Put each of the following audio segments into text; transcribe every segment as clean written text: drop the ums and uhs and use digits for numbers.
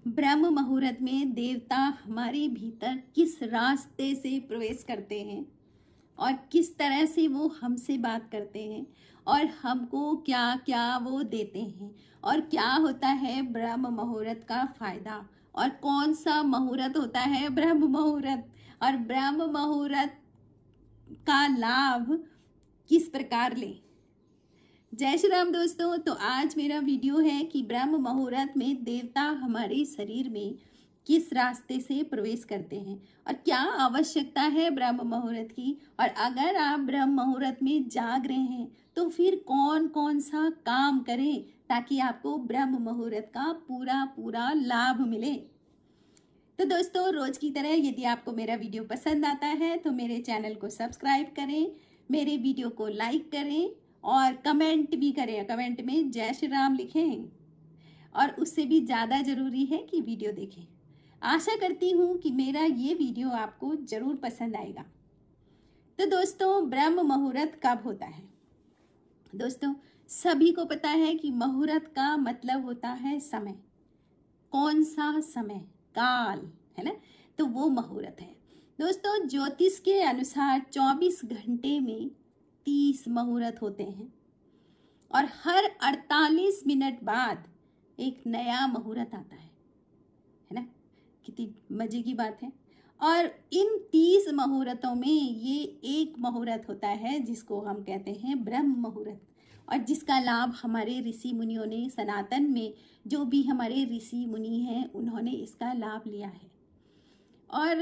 ब्रह्म मुहूर्त में देवता हमारे भीतर किस रास्ते से प्रवेश करते हैं और किस तरह से वो हमसे बात करते हैं और हमको क्या क्या वो देते हैं और क्या होता है ब्रह्म मुहूर्त का फायदा और कौन सा मुहूर्त होता है ब्रह्म मुहूर्त और ब्रह्म मुहूर्त का लाभ किस प्रकार लें। जय श्री राम दोस्तों। तो आज मेरा वीडियो है कि ब्रह्म मुहूर्त में देवता हमारे शरीर में किस रास्ते से प्रवेश करते हैं और क्या आवश्यकता है ब्रह्म मुहूर्त की, और अगर आप ब्रह्म मुहूर्त में जाग रहे हैं तो फिर कौन कौन सा काम करें ताकि आपको ब्रह्म मुहूर्त का पूरा लाभ मिले। तो दोस्तों, रोज की तरह यदि आपको मेरा वीडियो पसंद आता है तो मेरे चैनल को सब्सक्राइब करें, मेरे वीडियो को लाइक करें और कमेंट भी करें। कमेंट में जय श्री राम लिखें और उससे भी ज़्यादा ज़रूरी है कि वीडियो देखें। आशा करती हूँ कि मेरा ये वीडियो आपको ज़रूर पसंद आएगा। तो दोस्तों, ब्रह्म मुहूर्त कब होता है? दोस्तों, सभी को पता है कि मुहूर्त का मतलब होता है समय। कौन सा समय? काल, है ना। तो वो मुहूर्त है। दोस्तों, ज्योतिष के अनुसार 24 घंटे में 30 मुहूर्त होते हैं और हर 48 मिनट बाद एक नया मुहूर्त आता है ना। कितनी मजे की बात है। और इन 30 मुहूर्तों में ये एक मुहूर्त होता है जिसको हम कहते हैं ब्रह्म मुहूर्त, और जिसका लाभ हमारे ऋषि मुनियों ने, सनातन में जो भी हमारे ऋषि मुनि हैं, उन्होंने इसका लाभ लिया है। और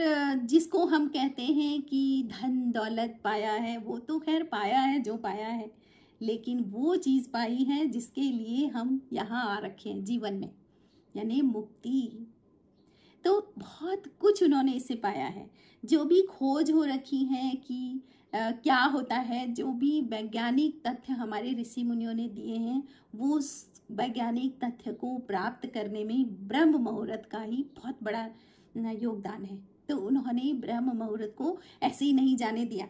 जिसको हम कहते हैं कि धन दौलत पाया है, वो तो खैर पाया है जो पाया है, लेकिन वो चीज़ पाई है जिसके लिए हम यहाँ आ रखे हैं जीवन में, यानी मुक्ति। तो बहुत कुछ उन्होंने इससे पाया है। जो भी खोज हो रखी है कि क्या होता है, जो भी वैज्ञानिक तथ्य हमारे ऋषि मुनियों ने दिए हैं, वो वैज्ञानिक तथ्य को प्राप्त करने में ब्रह्म मुहूर्त का ही बहुत बड़ा योगदान है। तो उन्होंने ब्रह्म मुहूर्त को ऐसे ही नहीं जाने दिया।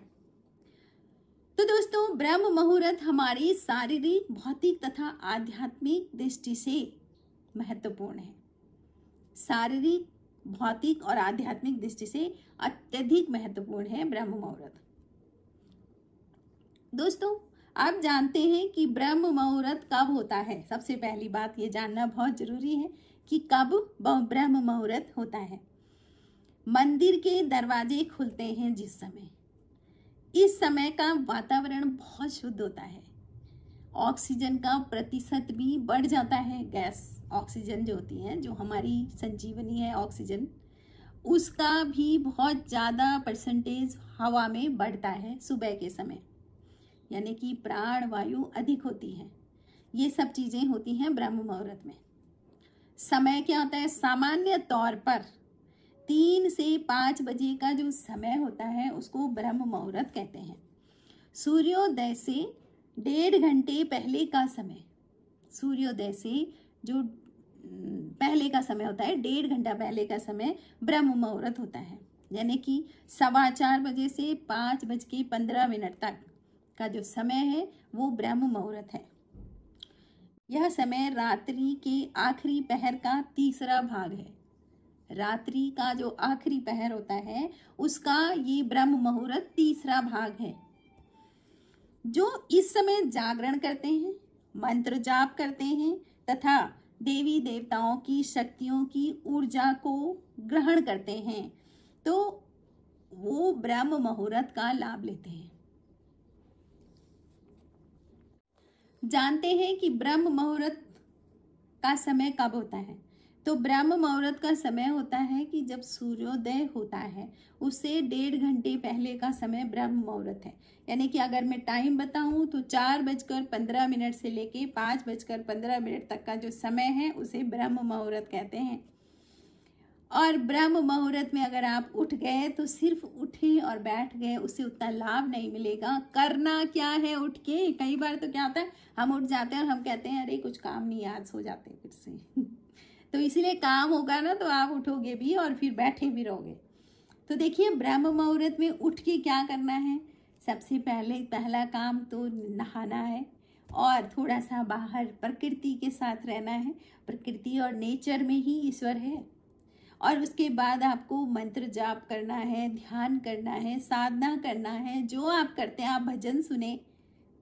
तो दोस्तों, ब्रह्म मुहूर्त हमारी शारीरिक, भौतिक तथा आध्यात्मिक दृष्टि से महत्वपूर्ण है। शारीरिक, भौतिक और आध्यात्मिक दृष्टि से अत्यधिक महत्वपूर्ण है ब्रह्म मुहूर्त। दोस्तों, आप जानते हैं कि ब्रह्म मुहूर्त कब होता है? सबसे पहली बात ये जानना बहुत जरूरी है कि कब ब्रह्म मुहूर्त होता है। मंदिर के दरवाजे खुलते हैं जिस समय, इस समय का वातावरण बहुत शुद्ध होता है। ऑक्सीजन का प्रतिशत भी बढ़ जाता है। गैस ऑक्सीजन जो होती है, जो हमारी संजीवनी है ऑक्सीजन, उसका भी बहुत ज़्यादा परसेंटेज हवा में बढ़ता है सुबह के समय, यानी कि प्राण वायु अधिक होती है। ये सब चीज़ें होती हैं ब्रह्म मुहूर्त में। समय क्या होता है? सामान्य तौर पर 3 से 5 बजे का जो समय होता है उसको ब्रह्म मुहूर्त कहते हैं। सूर्योदय से 1.5 घंटे पहले का समय, सूर्योदय से जो पहले का समय होता है, 1.5 घंटा पहले का समय ब्रह्म मुहूर्त होता है। यानी कि 4:15 बजे से 5:15 तक का जो समय है वो ब्रह्म मुहूर्त है। यह समय रात्रि के आखिरी पहर का तीसरा भाग है। रात्रि का जो आखिरी पहर होता है उसका ये ब्रह्म मुहूर्त तीसरा भाग है। जो इस समय जागरण करते हैं, मंत्र जाप करते हैं तथा देवी देवताओं की शक्तियों की ऊर्जा को ग्रहण करते हैं, तो वो ब्रह्म मुहूर्त का लाभ लेते हैं। जानते हैं कि ब्रह्म मुहूर्त का समय कब होता है? तो ब्रह्म मुहूर्त का समय होता है कि जब सूर्योदय होता है उससे 1.5 घंटे पहले का समय ब्रह्म मुहूर्त है। यानी कि अगर मैं टाइम बताऊं तो 4:15 से लेके 5:15 तक का जो समय है उसे ब्रह्म मुहूर्त कहते हैं। और ब्रह्म मुहूर्त में अगर आप उठ गए तो सिर्फ उठे और बैठ गए, उससे उतना लाभ नहीं मिलेगा। करना क्या है उठ के? कई बार तो क्या होता है, हम उठ जाते हैं और हम कहते हैं अरे कुछ काम नहीं, आज सो जाते हैं फिर से तो इसीलिए काम होगा ना तो आप उठोगे भी और फिर बैठे भी रहोगे। तो देखिए, ब्रह्म मुहूर्त में उठ के क्या करना है? सबसे पहला काम तो नहाना है और थोड़ा सा बाहर प्रकृति के साथ रहना है। प्रकृति और नेचर में ही ईश्वर है। और उसके बाद आपको मंत्र जाप करना है, ध्यान करना है, साधना करना है। जो आप करते हैं, आप भजन सुने,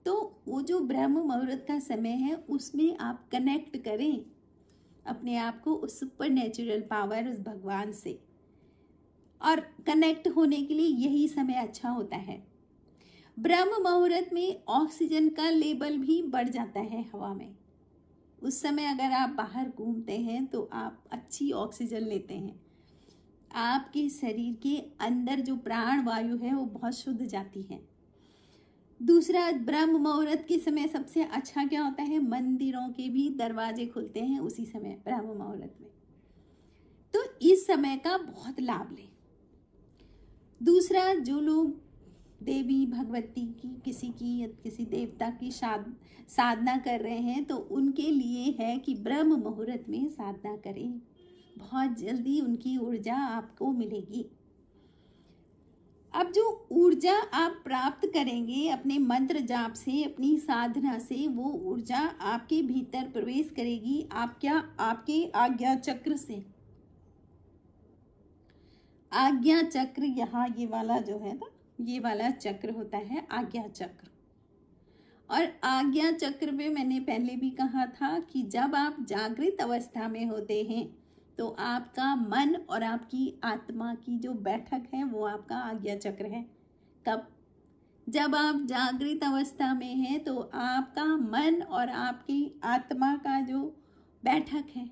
तो वो जो ब्रह्म मुहूर्त का समय है उसमें आप कनेक्ट करें अपने आप को उस सुपर नेचुरल पावर, उस भगवान से। और कनेक्ट होने के लिए यही समय अच्छा होता है। ब्रह्म मुहूर्त में ऑक्सीजन का लेवल भी बढ़ जाता है हवा में। उस समय अगर आप बाहर घूमते हैं तो आप अच्छी ऑक्सीजन लेते हैं। आपके शरीर के अंदर जो प्राण वायु है वो बहुत शुद्ध जाती है। दूसरा, ब्रह्म मुहूर्त के समय सबसे अच्छा क्या होता है, मंदिरों के भी दरवाजे खुलते हैं उसी समय ब्रह्म मुहूर्त में। तो इस समय का बहुत लाभ लें। दूसरा, जो लोग देवी भगवती की किसी देवता की साधना कर रहे हैं तो उनके लिए है कि ब्रह्म मुहूर्त में साधना करें। बहुत जल्दी उनकी ऊर्जा आपको मिलेगी। अब जो ऊर्जा आप प्राप्त करेंगे अपने मंत्र जाप से, अपनी साधना से, वो ऊर्जा आपके भीतर प्रवेश करेगी आपके आज्ञा चक्र से। आज्ञा चक्र, यहाँ ये वाला जो है ना, ये वाला चक्र होता है आज्ञा चक्र। और आज्ञा चक्र में मैंने पहले भी कहा था कि जब आप जागृत अवस्था में होते हैं तो आपका मन और आपकी आत्मा की जो बैठक है वो आपका आज्ञा चक्र है। कब? जब आप जागृत अवस्था में हैं तो आपका मन और आपकी आत्मा का जो बैठक है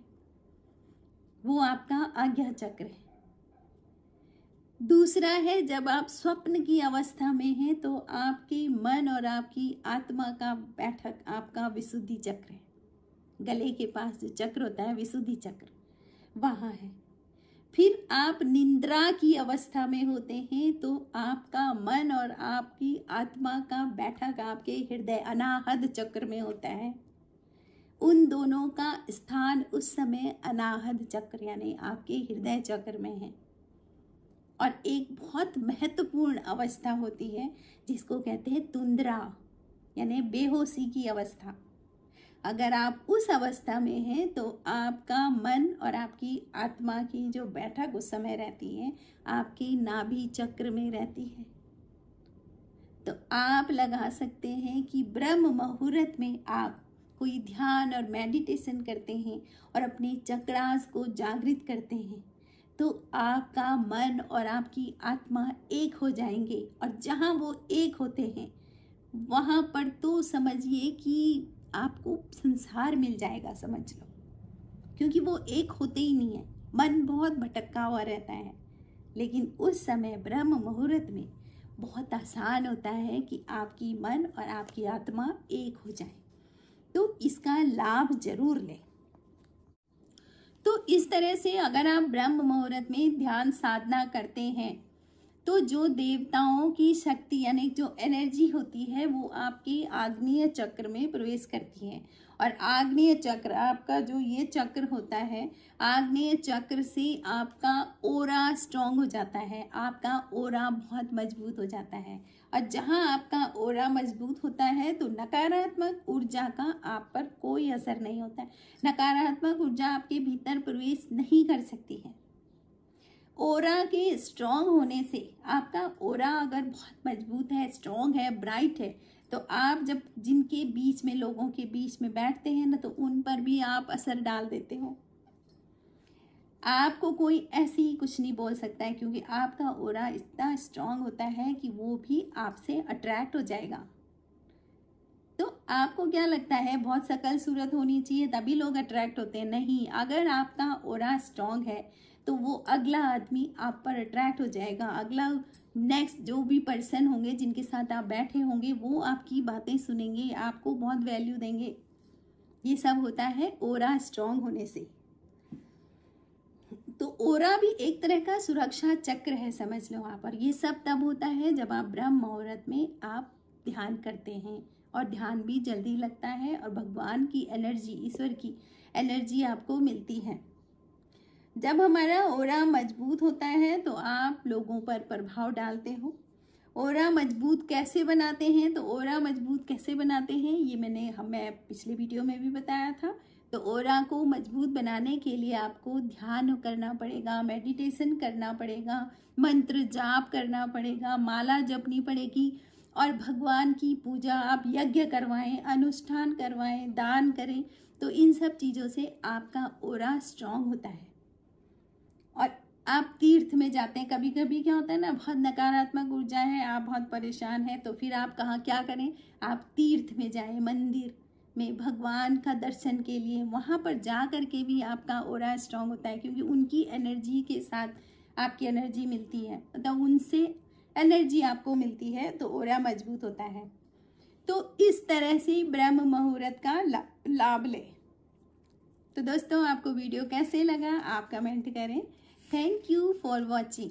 वो आपका आज्ञा चक्र है। दूसरा है, जब आप स्वप्न की अवस्था में हैं तो आपके मन और आपकी आत्मा का बैठक आपका विशुद्धि चक्र है। गले के पास जो चक्र होता है विशुद्धि चक्र, वहाँ है। फिर आप निद्रा की अवस्था में होते हैं तो आपका मन और आपकी आत्मा का बैठक आपके हृदय अनाहत चक्र में होता है। उन दोनों का स्थान उस समय अनाहत चक्र यानी आपके हृदय चक्र में है। और एक बहुत महत्वपूर्ण अवस्था होती है जिसको कहते हैं तुंद्रा यानी बेहोशी की अवस्था। अगर आप उस अवस्था में हैं तो आपका मन और आपकी आत्मा की जो बैठक उस समय रहती है आपकी नाभि चक्र में रहती है। तो आप लगा सकते हैं कि ब्रह्म मुहूर्त में आप कोई ध्यान और मेडिटेशन करते हैं और अपने चक्रास को जागृत करते हैं तो आपका मन और आपकी आत्मा एक हो जाएंगे। और जहाँ वो एक होते हैं वहाँ पर तो समझिए कि आपको संसार मिल जाएगा, समझ लो, क्योंकि वो एक होते ही नहीं है। मन बहुत भटका हुआ रहता है, लेकिन उस समय ब्रह्म मुहूर्त में बहुत आसान होता है कि आपकी मन और आपकी आत्मा एक हो जाए। तो इसका लाभ जरूर लें। तो इस तरह से अगर आप ब्रह्म मुहूर्त में ध्यान साधना करते हैं तो जो देवताओं की शक्ति यानी जो एनर्जी होती है वो आपके आग्नेय चक्र में प्रवेश करती है। और आग्नेय चक्र आपका जो ये चक्र होता है, आग्नेय चक्र से आपका ओरा स्ट्रॉन्ग हो जाता है, आपका ओरा बहुत मजबूत हो जाता है। और जहाँ आपका ओरा मजबूत होता है तो नकारात्मक ऊर्जा का आप पर कोई असर नहीं होता है। नकारात्मक ऊर्जा आपके भीतर प्रवेश नहीं कर सकती है। ओरा के स्ट्रॉन्ग होने से आपका ओरा अगर बहुत मजबूत है, स्ट्रॉन्ग है, ब्राइट है, तो आप जब जिनके बीच में, लोगों के बीच में बैठते हैं ना, तो उन पर भी आप असर डाल देते हो। आपको कोई ऐसे ही कुछ नहीं बोल सकता है, क्योंकि आपका ओरा इतना स्ट्रॉन्ग होता है कि वो भी आपसे अट्रैक्ट हो जाएगा। तो आपको क्या लगता है बहुत शकल सूरत होनी चाहिए तभी लोग अट्रैक्ट होते हैं? नहीं, अगर आपका ओरा स्ट्रॉन्ग है तो वो अगला आदमी आप पर अट्रैक्ट हो जाएगा। अगला नेक्स्ट जो भी पर्सन होंगे जिनके साथ आप बैठे होंगे वो आपकी बातें सुनेंगे, आपको बहुत वैल्यू देंगे। ये सब होता है ओरा स्ट्रॉन्ग होने से। तो ओरा भी एक तरह का सुरक्षा चक्र है, समझ लो आप। और ये सब तब होता है जब आप ब्रह्म मुहूर्त में आप ध्यान करते हैं, और ध्यान भी जल्दी लगता है और भगवान की एनर्जी, ईश्वर की एनर्जी आपको मिलती है। जब हमारा ओरा मजबूत होता है तो आप लोगों पर प्रभाव डालते हो, ओरा मजबूत कैसे बनाते हैं, तो ओरा मजबूत कैसे बनाते हैं ये मैं पिछले वीडियो में भी बताया था। तो ओरा को मजबूत बनाने के लिए आपको ध्यान करना पड़ेगा, मेडिटेशन करना पड़ेगा, मंत्र जाप करना पड़ेगा, माला जपनी पड़ेगी और भगवान की पूजा आप यज्ञ करवाएं, अनुष्ठान करवाएं, दान करें। तो इन सब चीज़ों से आपका ओरा स्ट्रांग होता है। और आप तीर्थ में जाते हैं, कभी कभी क्या होता है ना, बहुत नकारात्मक ऊर्जा है, आप बहुत परेशान हैं, तो फिर आप क्या करें, आप तीर्थ में जाएं, मंदिर में भगवान का दर्शन के लिए। वहाँ पर जा कर के भी आपका ओरा स्ट्रांग होता है, क्योंकि उनकी एनर्जी के साथ आपकी एनर्जी मिलती है, मतलब उनसे एनर्जी आपको मिलती है, तो ओरा मजबूत होता है। तो इस तरह से ब्रह्म मुहूर्त का लाभ लें। तो दोस्तों, आपको वीडियो कैसे लगा आप कमेंट करें। Thank you for watching.